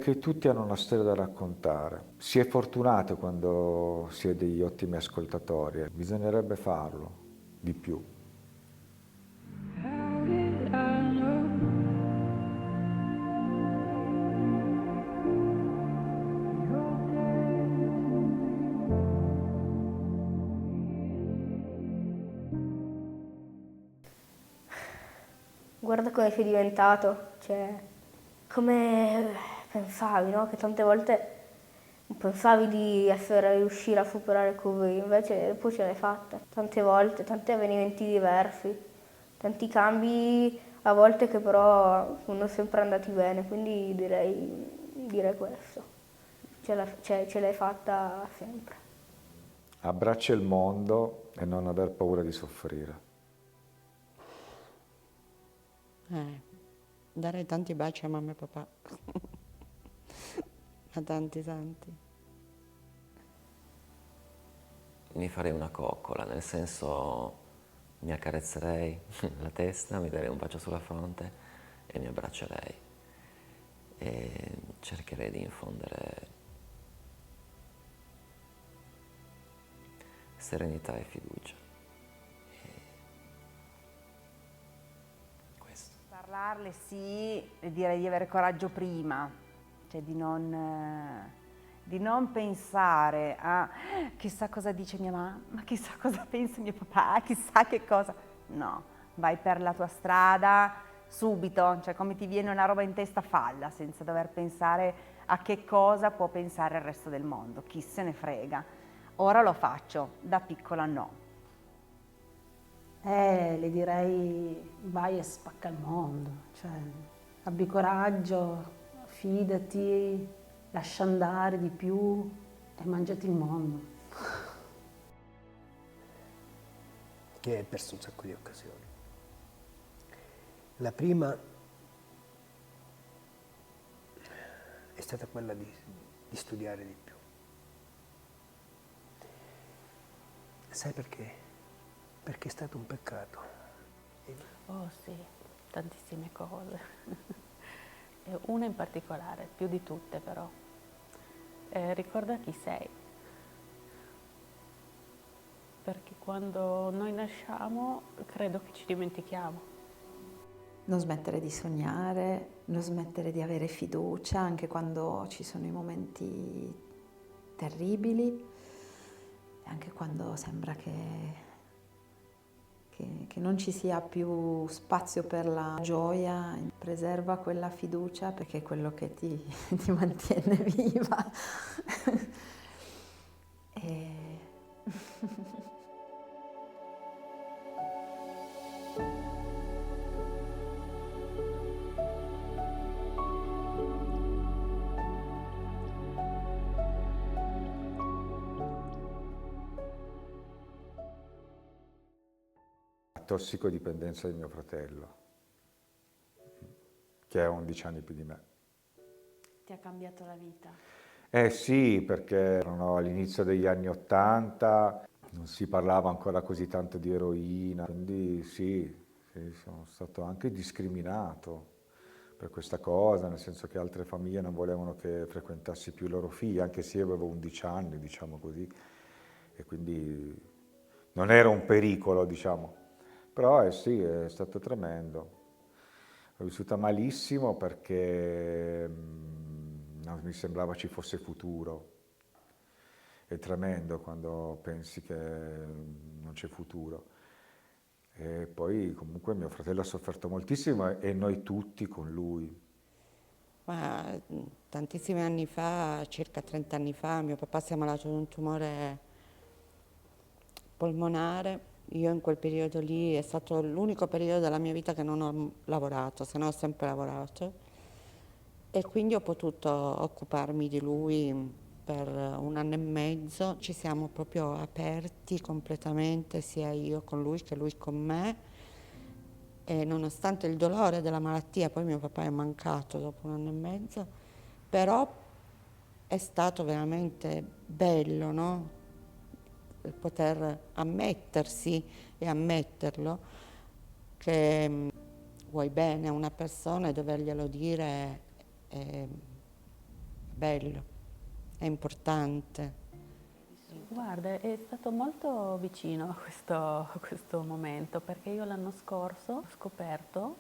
Che tutti hanno una storia da raccontare. Si è fortunati quando si è degli ottimi ascoltatori, bisognerebbe farlo di più. Guarda come sei diventato, cioè, come pensavi, no? Che tante volte pensavi di riuscire a superare così, invece poi ce l'hai fatta. Tante volte, tanti avvenimenti diversi, tanti cambi a volte che però non sono sempre andati bene, quindi direi questo. Ce l'hai fatta sempre. Abbraccia il mondo e non aver paura di soffrire. Dare tanti baci a mamma e papà. A tanti. Mi farei una coccola, nel senso mi accarezzerei la testa, mi darei un bacio sulla fronte e mi abbraccerei. E cercherei di infondere serenità e fiducia. Questo. Parlarle sì, e direi di avere coraggio prima, cioè di non pensare a chissà cosa dice mia mamma, chissà cosa pensa mio papà, chissà che cosa. No, vai per la tua strada subito, cioè come ti viene una roba in testa falla, senza dover pensare a che cosa può pensare il resto del mondo, chi se ne frega. Ora lo faccio, da piccola no. Le direi vai e spacca il mondo, cioè abbi coraggio, fidati, lascia andare di più e mangiati il mondo. Che hai perso un sacco di occasioni. La prima è stata quella di studiare di più. Sai perché? Perché è stato un peccato. Oh sì, tantissime cose. E una in particolare, più di tutte però. Ricorda chi sei. Perché quando noi nasciamo credo che ci dimentichiamo. Non smettere di sognare, non smettere di avere fiducia anche quando ci sono i momenti terribili, e anche quando sembra che non ci sia più spazio per la gioia. Preserva quella fiducia perché è quello che ti mantiene viva. Tossicodipendenza di mio fratello, che ha 11 anni più di me. Ti ha cambiato la vita? Eh sì, perché erano all'inizio degli anni '80, non si parlava ancora così tanto di eroina, quindi sì, sono stato anche discriminato per questa cosa, nel senso che altre famiglie non volevano che frequentassi più i loro figli, anche se io avevo 11 anni, diciamo così, e quindi non era un pericolo, diciamo. Però sì, è stato tremendo. L'ho vissuta malissimo perché non mi sembrava ci fosse futuro. È tremendo quando pensi che non c'è futuro. E poi comunque mio fratello ha sofferto moltissimo e noi tutti con lui. Ma tantissimi anni fa, circa 30 anni fa, mio papà si è ammalato di un tumore polmonare. Io in quel periodo lì è stato l'unico periodo della mia vita che non ho lavorato, se no ho sempre lavorato. E quindi ho potuto occuparmi di lui per 1 anno e mezzo. Ci siamo proprio aperti completamente, sia io con lui che lui con me. e nonostante il dolore della malattia, poi mio papà è mancato dopo 1 anno e mezzo, però è stato veramente bello, no? Poter ammettersi e ammetterlo che vuoi bene a una persona e doverglielo dire è bello, è importante. Guarda, è stato molto vicino a questo momento, perché io l'anno scorso ho scoperto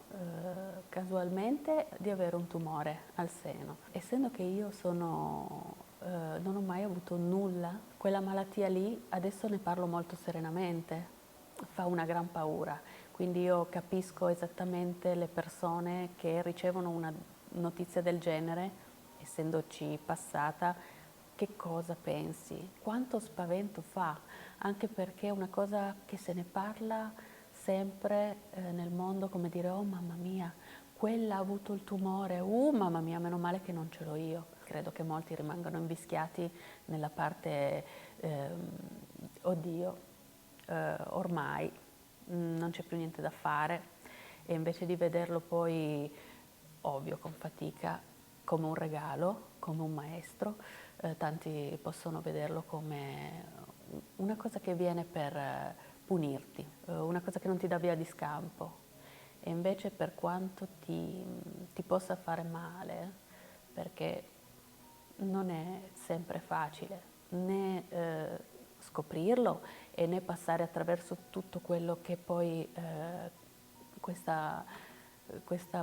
casualmente di avere un tumore al seno. Essendo che io non ho mai avuto nulla, quella malattia lì adesso ne parlo molto serenamente, fa una gran paura. Quindi io capisco esattamente le persone che ricevono una notizia del genere, essendoci passata. Che cosa pensi? Quanto spavento fa? Anche perché è una cosa che se ne parla sempre nel mondo, come dire, oh mamma mia, quella ha avuto il tumore, mamma mia, meno male che non ce l'ho io. Credo che molti rimangano invischiati nella parte, oddio, ormai non c'è più niente da fare, e invece di vederlo poi, ovvio, con fatica, come un regalo, come un maestro, tanti possono vederlo come una cosa che viene per punirti, una cosa che non ti dà via di scampo. E invece, per quanto ti possa fare male, perché non è sempre facile né scoprirlo e né passare attraverso tutto quello che poi questa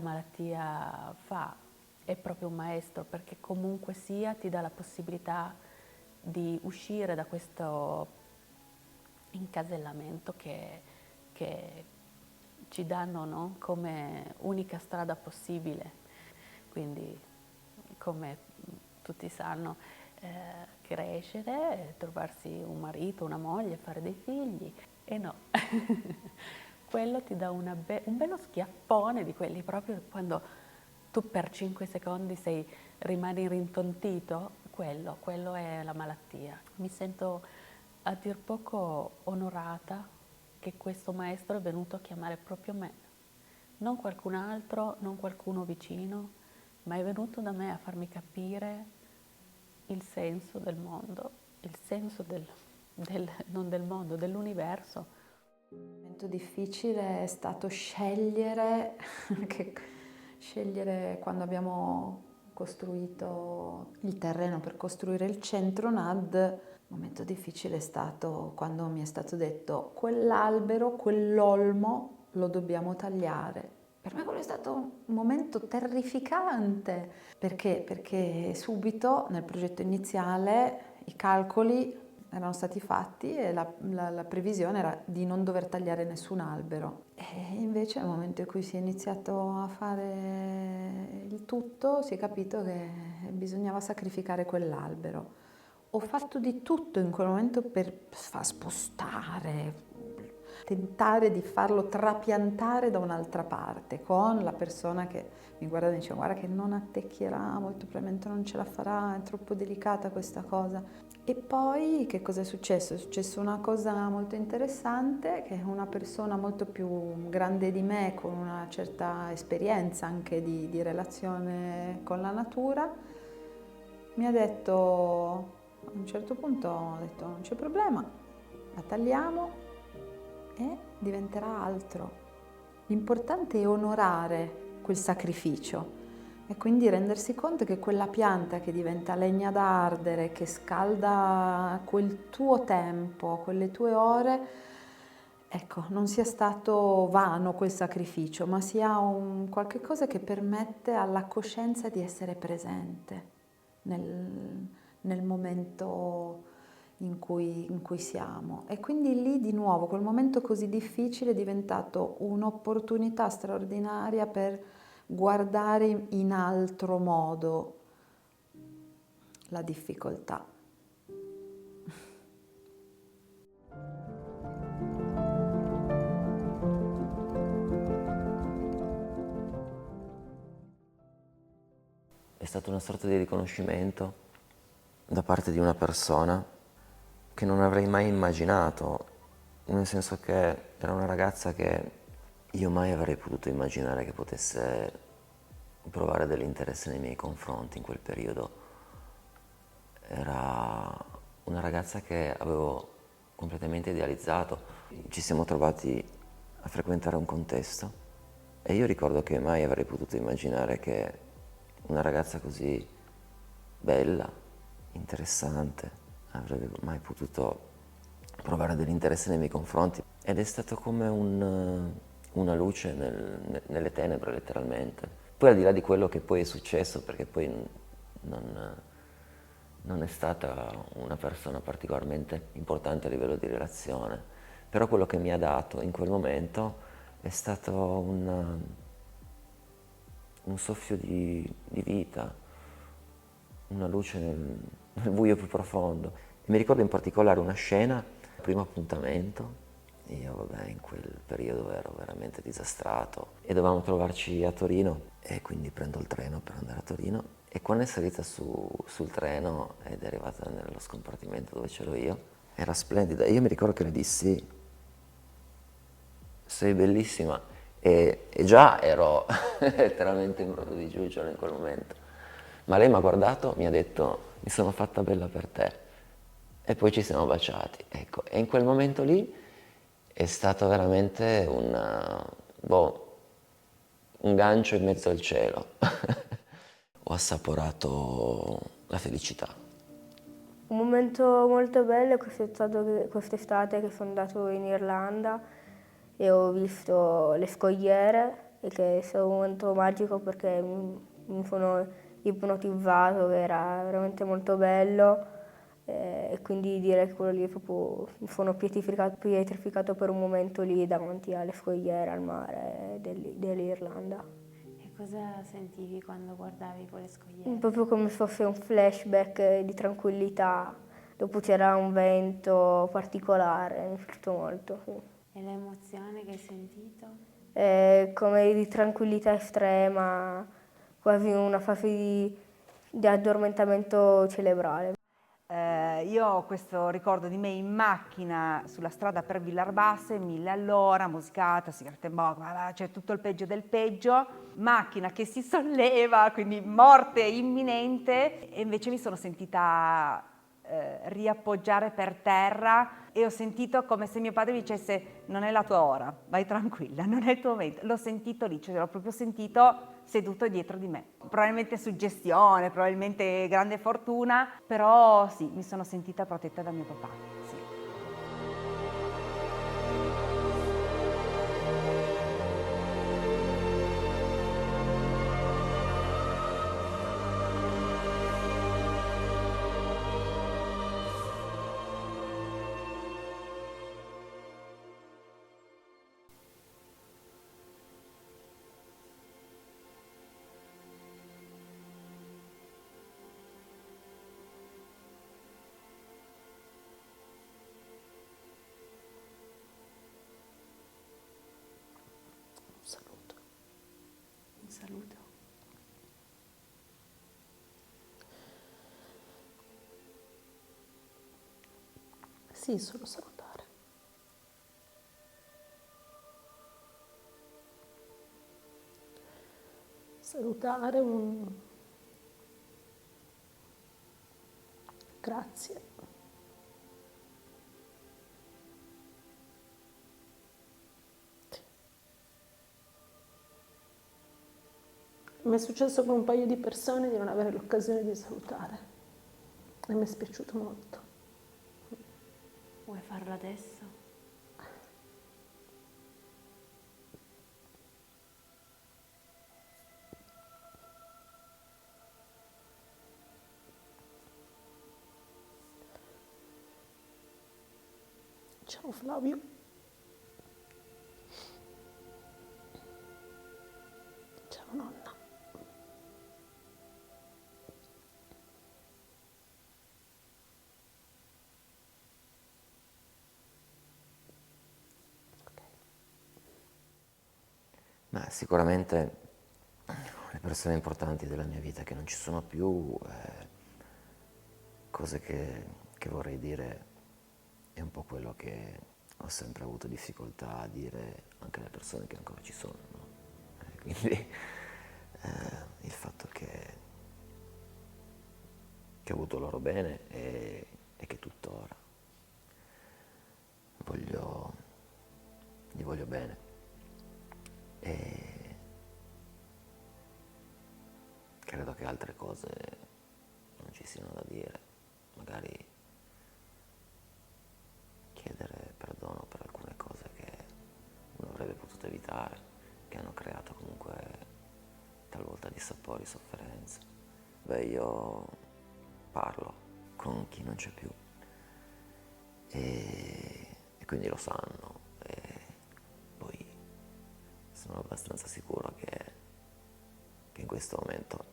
malattia fa. È proprio un maestro, perché comunque sia ti dà la possibilità di uscire da questo incasellamento che ci danno, no? Come unica strada possibile. Quindi, come tutti sanno, crescere, trovarsi un marito, una moglie, fare dei figli, e no. Quello ti dà un bello schiaffone di quelli proprio quando tu per 5 secondi rimani rintontito, quello è la malattia. Mi sento a dir poco onorata che questo maestro è venuto a chiamare proprio me, non qualcun altro, non qualcuno vicino, ma è venuto da me a farmi capire il senso del mondo, il senso non del mondo, dell'universo. Il momento difficile è stato scegliere quando abbiamo costruito il terreno per costruire il centro NAD. Il momento difficile è stato quando mi è stato detto: quell'albero, quell'olmo lo dobbiamo tagliare. Per me quello è stato un momento terrificante, perché subito nel progetto iniziale i calcoli erano stati fatti e la previsione era di non dover tagliare nessun albero. E invece nel momento in cui si è iniziato a fare il tutto, si è capito che bisognava sacrificare quell'albero. Ho fatto di tutto in quel momento per far spostare, tentare di farlo trapiantare da un'altra parte, con la persona che mi guardava e diceva: guarda che non attecchierà, molto probabilmente non ce la farà, è troppo delicata questa cosa. E poi che cosa è successo? È successa una cosa molto interessante, che una persona molto più grande di me, con una certa esperienza anche di relazione con la natura, mi ha detto, a un certo punto ho detto: non c'è problema, la tagliamo e diventerà altro. L'importante è onorare quel sacrificio e quindi rendersi conto che quella pianta che diventa legna da ardere, che scalda quel tuo tempo, quelle tue ore, ecco, non sia stato vano quel sacrificio, ma sia un qualche cosa che permette alla coscienza di essere presente nel momento in cui siamo. E quindi lì di nuovo quel momento così difficile è diventato un'opportunità straordinaria per guardare in altro modo la difficoltà. È stata una sorta di riconoscimento da parte di una persona che non avrei mai immaginato, nel senso che era una ragazza che Io mai avrei potuto immaginare che potesse provare dell'interesse nei miei confronti in quel periodo. Era una ragazza che avevo completamente idealizzato. Ci siamo trovati a frequentare un contesto e io ricordo che mai avrei potuto immaginare che una ragazza così bella, interessante, avrebbe mai potuto provare dell'interesse nei miei confronti. Ed è stato come una luce nelle tenebre, letteralmente. Poi al di là di quello che poi è successo, perché poi non è stata una persona particolarmente importante a livello di relazione, però quello che mi ha dato in quel momento è stato un soffio di vita, una luce nel buio più profondo. E mi ricordo in particolare una scena, il primo appuntamento. Io vabbè, in quel periodo ero veramente disastrato e dovevamo trovarci a Torino e quindi prendo il treno per andare a Torino e quando è salita sul treno ed è arrivata nello scompartimento dove c'ero io, era splendida. Io mi ricordo che le dissi: sei bellissima, e già ero letteralmente in brodo di giuggiole in quel momento, ma lei mi ha guardato, mi ha detto: mi sono fatta bella per te, e poi ci siamo baciati, ecco. E in quel momento lì è stato veramente un gancio in mezzo al cielo. Ho assaporato la felicità. Un momento molto bello è quest'estate che sono andato in Irlanda e ho visto le scogliere, e che è stato un momento magico perché mi sono ipnotizzato, che era veramente molto bello, e quindi direi che quello lì è proprio, mi sono pietrificato per un momento lì davanti alle scogliere, al mare dell'Irlanda. E cosa sentivi quando guardavi quelle scogliere? Proprio come se fosse un flashback di tranquillità. Dopo c'era un vento particolare, mi è piaciuto molto. Sì. E l'emozione che hai sentito? Come di tranquillità estrema, quasi una fase di addormentamento cerebrale. Io ho questo ricordo di me in macchina sulla strada per Villarbasse, 1000 all'ora, musicata, sigarette in bocca, c'è tutto il peggio del peggio, macchina che si solleva, quindi morte imminente, e invece mi sono sentita riappoggiare per terra e ho sentito come se mio padre mi dicesse: non è la tua ora, vai tranquilla, non è il tuo momento. L'ho sentito lì, cioè l'ho proprio sentito seduto dietro di me. Probabilmente suggestione, probabilmente grande fortuna, però sì, mi sono sentita protetta da mio papà, sì. Un saluto. Sì, solo salutare. Salutare un grazie. Mi è successo con un paio di persone di non avere l'occasione di salutare e mi è spiaciuto molto. Vuoi farlo adesso? Ciao Flavio. Ciao nonna. Ma sicuramente le persone importanti della mia vita che non ci sono più, cose che vorrei dire è un po' quello che ho sempre avuto difficoltà a dire anche alle persone che ancora ci sono, no? Quindi il fatto che ho avuto loro bene e che tuttora gli voglio bene. E credo che altre cose non ci siano da dire, magari chiedere perdono per alcune cose che uno avrebbe potuto evitare, che hanno creato comunque talvolta dissapori, sofferenze. Beh, io parlo con chi non c'è più e quindi lo sanno, e poi sono abbastanza sicuro che in questo momento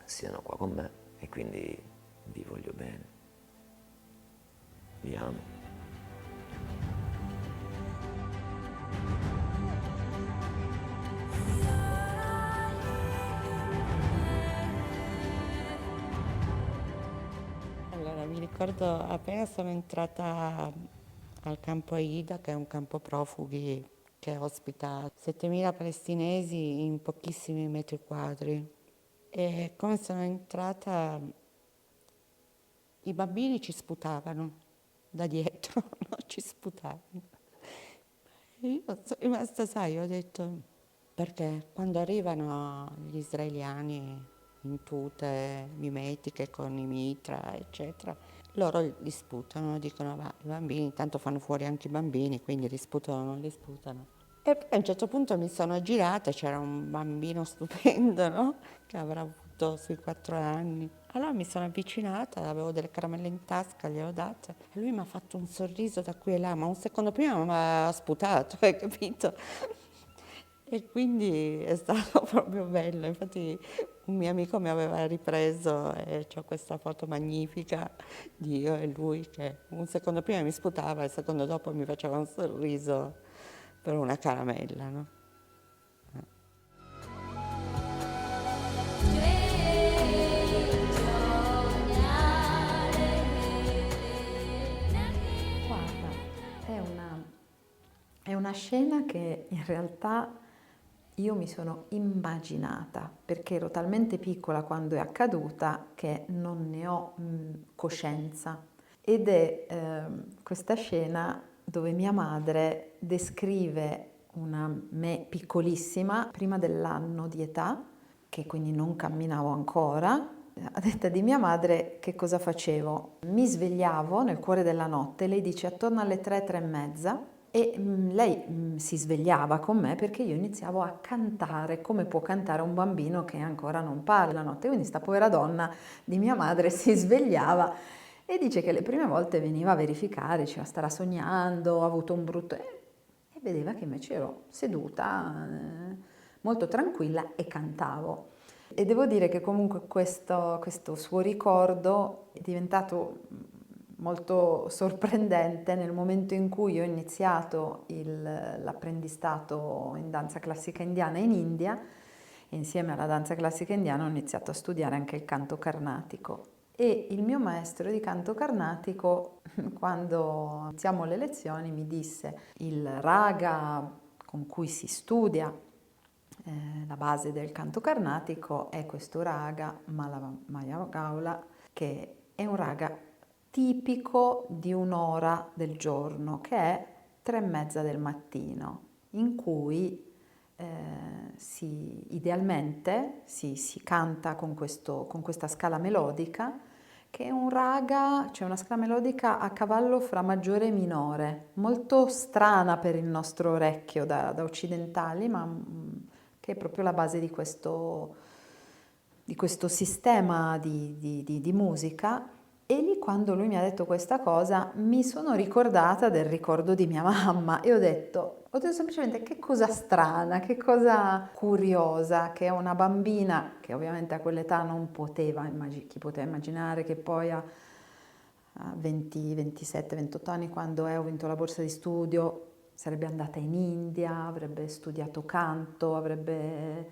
siano qua con me e quindi vi voglio bene, vi amo. Allora, mi ricordo appena sono entrata al campo Aida, che è un campo profughi che ospita 7.000 palestinesi in pochissimi metri quadri. E come sono entrata, i bambini ci sputavano da dietro, no? Ci sputavano. E io sono rimasta, sai, ho detto, perché quando arrivano gli israeliani in tute mimetiche con i mitra, eccetera, loro li sputano, dicono, va, i bambini, tanto fanno fuori anche i bambini, quindi li sputano, non li sputano. E poi a un certo punto mi sono girata, c'era un bambino stupendo, no? Che avrà avuto sui 4 anni. Allora mi sono avvicinata, avevo delle caramelle in tasca, gliele ho date. E lui mi ha fatto un sorriso da qui e là, ma un secondo prima mi ha sputato, hai capito? E quindi è stato proprio bello. Infatti un mio amico mi aveva ripreso e ho questa foto magnifica di io e lui che un secondo prima mi sputava e il secondo dopo mi faceva un sorriso per una caramella, no? Guarda, è una scena che in realtà io mi sono immaginata, perché ero talmente piccola quando è accaduta che non ne ho coscienza. Ed è questa scena dove mia madre descrive una me piccolissima, prima dell'anno di età, che quindi non camminavo ancora. A detta di mia madre, che cosa facevo? Mi svegliavo nel cuore della notte, lei dice attorno alle 3, 3 e mezza, e lei si svegliava con me perché io iniziavo a cantare come può cantare un bambino che ancora non parla la notte. Quindi sta povera donna di mia madre si svegliava e dice che le prime volte veniva a verificare, diceva starà sognando, ha avuto un brutto... E vedeva che invece ero seduta, molto tranquilla e cantavo. E devo dire che comunque questo suo ricordo è diventato molto sorprendente nel momento in cui ho iniziato l'apprendistato in danza classica indiana in India, e insieme alla danza classica indiana ho iniziato a studiare anche il canto carnatico. E il mio maestro di canto carnatico, quando iniziamo le lezioni, mi disse il raga con cui si studia la base del canto carnatico è questo raga Maya Gaula, che è un raga tipico di un'ora del giorno, che è 3 e mezza del mattino, in cui idealmente si canta con questa scala melodica, che è un raga, cioè una scala melodica a cavallo fra maggiore e minore, molto strana per il nostro orecchio da occidentali, ma che è proprio la base di questo sistema di musica. E lì, quando lui mi ha detto questa cosa, mi sono ricordata del ricordo di mia mamma e ho detto semplicemente che cosa strana, che cosa curiosa, che una bambina, che ovviamente a quell'età non poteva, chi poteva immaginare che poi a 20, 27, 28 anni, quando ho vinto la borsa di studio, sarebbe andata in India, avrebbe studiato canto, avrebbe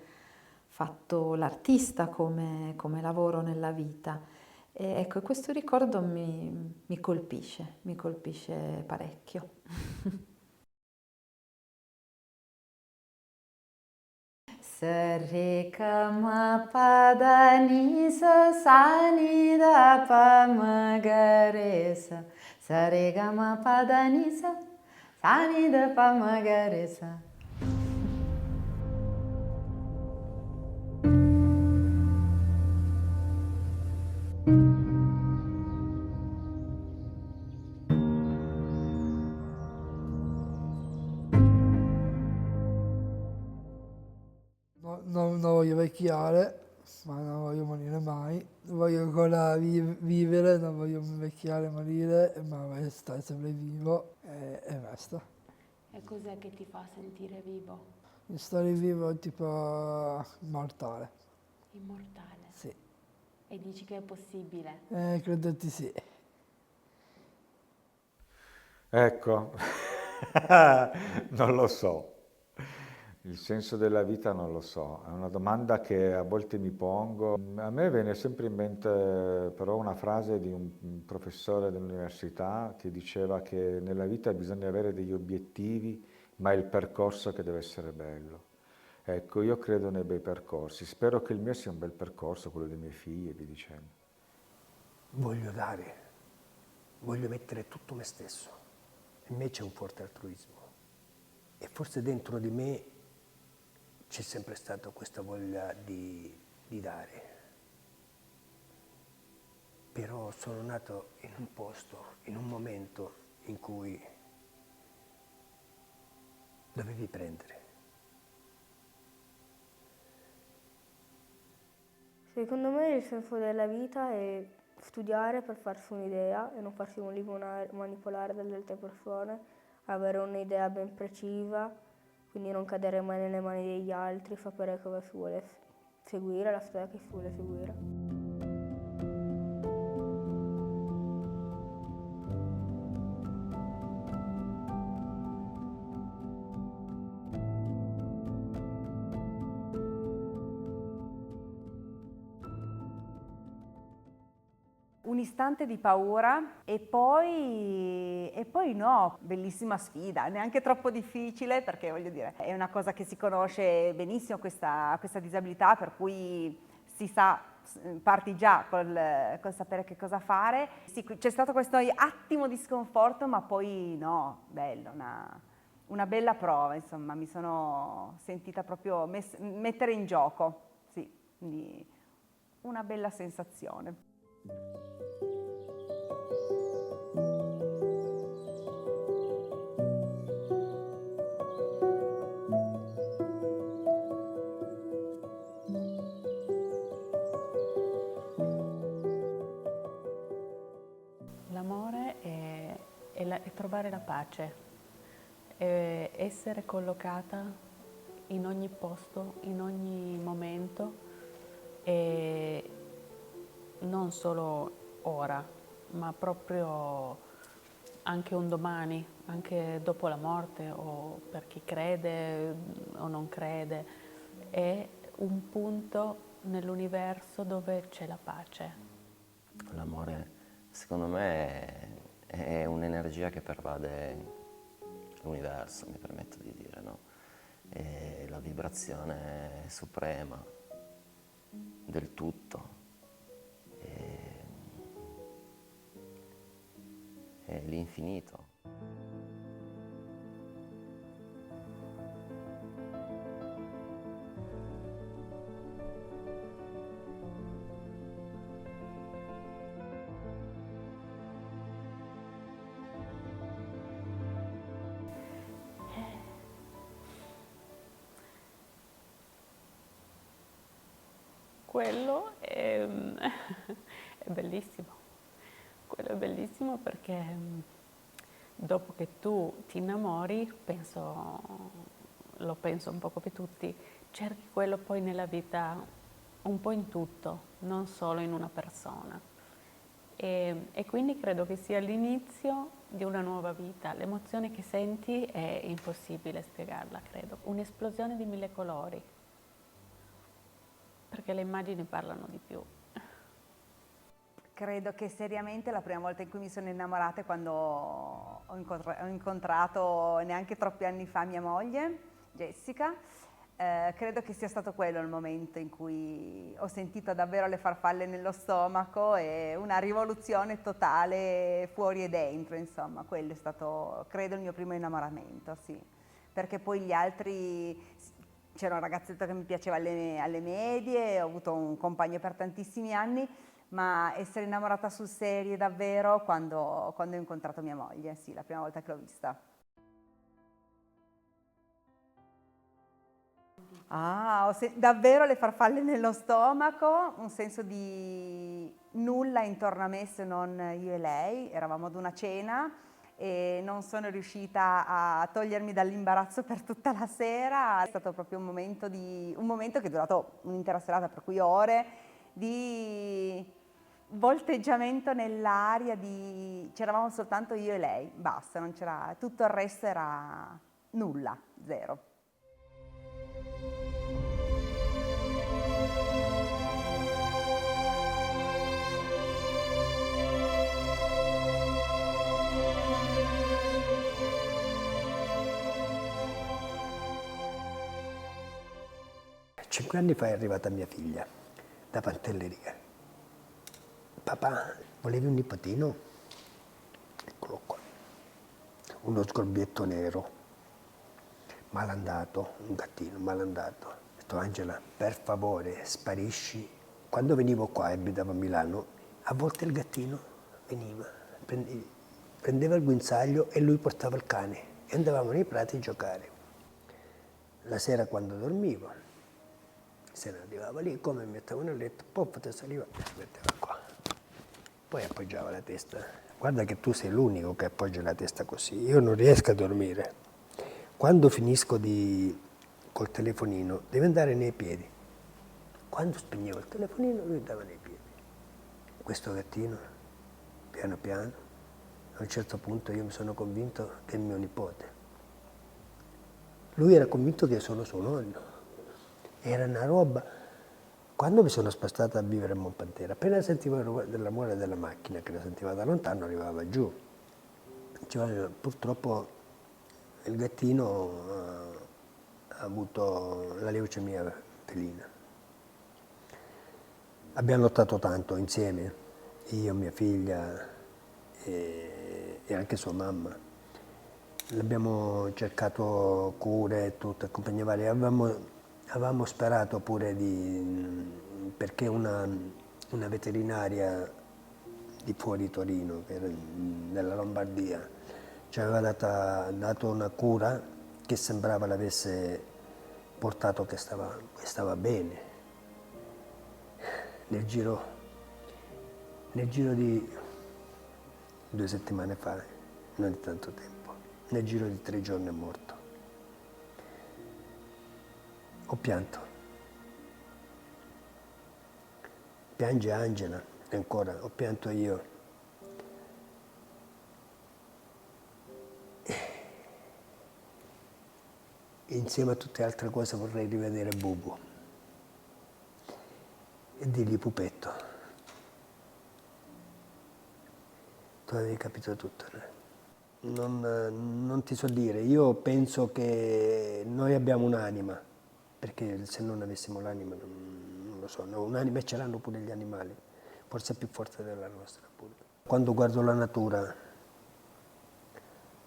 fatto l'artista come lavoro nella vita. E ecco, questo ricordo mi colpisce parecchio. Sa re ga ma pa da ni sa ni da pa ma ga re sa. Sa re ga ma pa da ni sa ni da pa ma ga re sa. Non voglio vecchiare, ma non voglio morire mai. Voglio ancora vivere, non voglio invecchiare e morire, ma voglio stare sempre vivo e basta. E cos'è che ti fa sentire vivo? Stare vivo è tipo immortale. Immortale? Sì. E dici che è possibile? Credo di sì. Ecco, non lo so. Il senso della vita non lo so, è una domanda che a volte mi pongo. A me viene sempre in mente però una frase di un professore dell'università che diceva che nella vita bisogna avere degli obiettivi, ma è il percorso che deve essere bello. Ecco, io credo nei bei percorsi, spero che il mio sia un bel percorso, quello dei miei figli e via dicendo. Voglio dare, voglio mettere tutto me stesso. In me c'è un forte altruismo e forse dentro di me c'è sempre stata questa voglia di dare. Però sono nato in un posto, in un momento in cui dovevi prendere. Secondo me il senso della vita è studiare per farsi un'idea e non farsi manipolare dalle altre persone, avere un'idea ben precisa, quindi non cadere mai nelle mani degli altri, sapere cosa si vuole seguire, la strada che si vuole seguire. Un istante di paura e poi no, bellissima sfida, neanche troppo difficile perché voglio dire, è una cosa che si conosce benissimo questa disabilità, per cui si sa, parti già col sapere che cosa fare. Sì, c'è stato questo attimo di sconforto, ma poi no, bello, una bella prova, insomma, mi sono sentita proprio mettere in gioco, sì, quindi una bella sensazione. L'amore è trovare la pace, è essere collocata in ogni posto, in ogni momento e non solo ora, ma proprio anche un domani, anche dopo la morte o per chi crede o non crede. È un punto nell'universo dove c'è la pace. L'amore, secondo me, è un'energia che pervade l'universo, mi permetto di dire, no? È la vibrazione suprema del tutto. È l'infinito. Quello è, è bellissimo, quello è bellissimo perché dopo che tu ti innamori, lo penso un po' come tutti, cerchi quello poi nella vita un po' in tutto, non solo in una persona. E quindi credo che sia l'inizio di una nuova vita. L'emozione che senti è impossibile spiegarla, credo. Un'esplosione di 1000 colori. Perché le immagini parlano di più. Credo che seriamente la prima volta in cui mi sono innamorata è quando ho incontrato neanche troppi anni fa mia moglie, Jessica. Credo che sia stato quello il momento in cui ho sentito davvero le farfalle nello stomaco e una rivoluzione totale fuori e dentro, insomma, quello è stato, credo, il mio primo innamoramento, sì. Perché poi gli altri, c'era un ragazzetto che mi piaceva alle medie, ho avuto un compagno per tantissimi anni, ma essere innamorata sul serio davvero quando ho incontrato mia moglie, sì, la prima volta che l'ho vista. Davvero le farfalle nello stomaco, un senso di nulla intorno a me se non io e lei, eravamo ad una cena e non sono riuscita a togliermi dall'imbarazzo per tutta la sera, è stato proprio un momento che è durato un'intera serata, per cui ore, di volteggiamento nell'aria, c'eravamo soltanto io e lei, basta, non c'era, tutto il resto era nulla, zero. Cinque anni fa è arrivata mia figlia da Pantelleria. Papà, volevi un nipotino? Eccolo qua. Uno sgorbietto nero, malandato, un gattino malandato. Ho detto, Angela, per favore, sparisci. Quando venivo qua e abitavo a Milano, a volte il gattino veniva, prendeva il guinzaglio e lui portava il cane e andavamo nei prati a giocare. La sera quando dormivo, se ne arrivava lì, come mi metteva nel letto, poi saliva e si metteva qua. Poi appoggiava la testa. Guarda che tu sei l'unico che appoggia la testa così. Io non riesco a dormire. Quando finisco col telefonino, deve andare nei piedi. Quando spegnevo il telefonino, lui andava nei piedi. Questo gattino, piano piano, a un certo punto io mi sono convinto che è mio nipote. Lui era convinto che io sono suo nonno. Era una roba. Quando mi sono spostato a vivere a Monpantera, appena sentivo il rumore della muore della macchina, che la sentiva da lontano, arrivava giù. Cioè, purtroppo il gattino ha avuto la leucemia felina. Abbiamo lottato tanto insieme, io, mia figlia e anche sua mamma. Abbiamo cercato cure e tutto, compagnia varia. Avevamo sperato pure perché una veterinaria di fuori Torino, che era nella Lombardia, ci aveva dato una cura che sembrava l'avesse portato che stava bene. Nel giro di 2 settimane fa, non di tanto tempo, nel giro di 3 giorni è morto. Ho pianto. Piange Angela, e ancora ho pianto io. Insieme a tutte le altre cose vorrei rivedere Bubu e dirgli pupetto. Tu avevi capito tutto, no? Non ti so dire, io penso che noi abbiamo un'anima. Perché se non avessimo l'anima, non lo so, no, un'anima ce l'hanno pure gli animali, forse è più forte della nostra pure. Quando guardo la natura,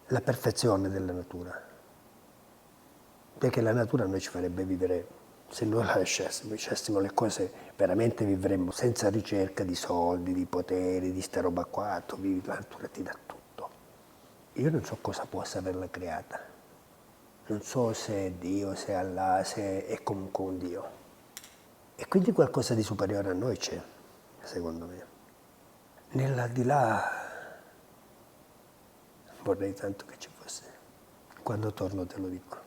la perfezione della natura, perché la natura a noi ci farebbe vivere, se noi la lasciassimo le cose, veramente vivremmo senza ricerca di soldi, di poteri, di sta roba qua, la natura ti dà tutto. Io non so cosa possa averla creata. Non so se è Dio, se è Allah, se è comunque un Dio. E quindi qualcosa di superiore a noi c'è, secondo me. Nell'aldilà vorrei tanto che ci fosse. Quando torno te lo dico.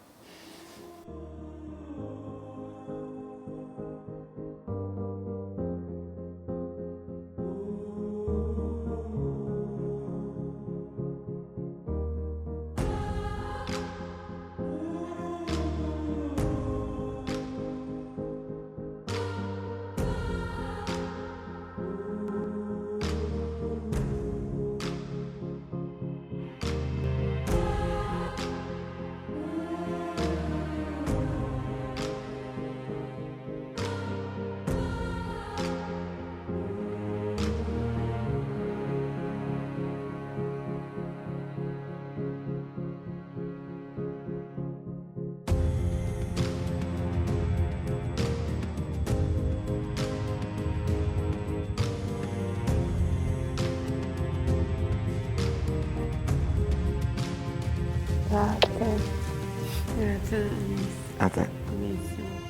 Grazie. Grazie. A te. Benissimo.